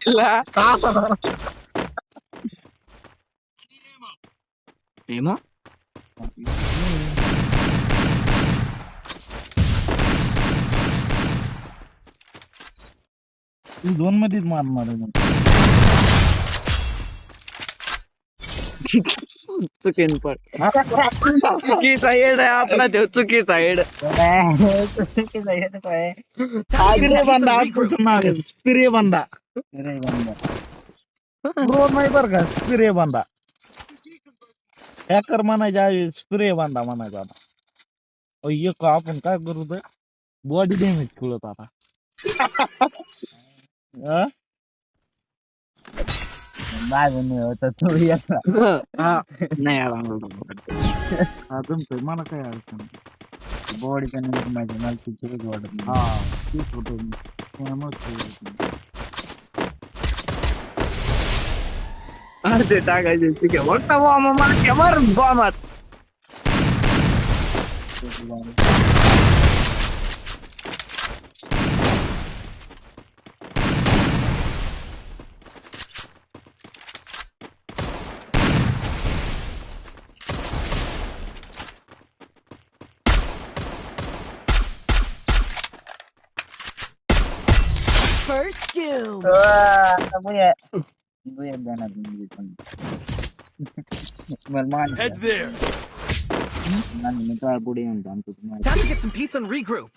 ला. एमो तू झोन मध्येच मारणार आहे. चुकीन पण चुकीचा हेड आहे आपला तो चुकीचा हेड. स्पिरे बंदा आजपासून नाव आहे. स्पिरे बंदा. प्रो नाही बरं का, स्पिरे बंदा. हॅकर म्हणायच्या ऐवजी स्प्रे बांधा म्हणायचा आता. एक आपण काय करू तर बॉडी डॅमेज खेळत आता. हा नाही आला हा जमतोय मला काय अडचण बॉडी पण माझी मला तिची वाटत नाही. हा तेच होतं मी अर्जे टाकायचे चुके मोठा बॉम्ब मला केवर बॉम्बात. First doom. Head there. Time to get some pizza and regroup.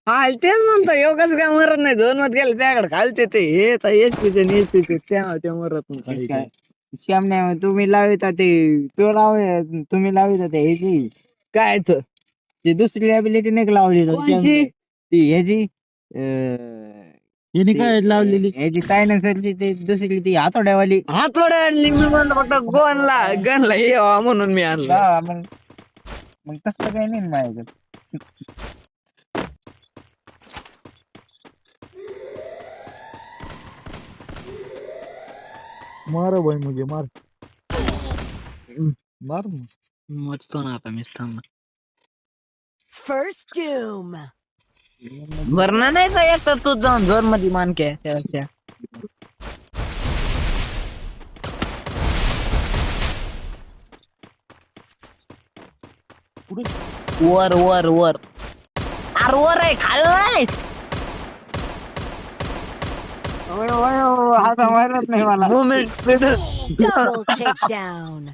हा तेच म्हणतो योगच काय मरत नाही दोन मत गेले त्याकडे खालचे ते हे तर हेच ते मरत नाही. श्यामने तुम्ही लाविता ते तो तुम्ही लाविता ते ह्याची कायच ती दुसरी ॲबिलिटी नाही का लावली ती ह्याची हिने काय लावलेली ह्याची काय नसेल ती दुसरी ती हातोड्यावाली आणली मी म्हणलं फक्त गनला हे व्हावं म्हणून मी आणला. मग तसं काही नाही माझ्याकडे. मार भाई मुझे मार मार मरतो ना आता मी थांब. First doom. भरणा नाही का एक तर तू जाऊन झोन मध्ये मानके त्याच्या वर वर वर अरे वर आहे खाल्लाय. आता मारत नाही मला Double takedown.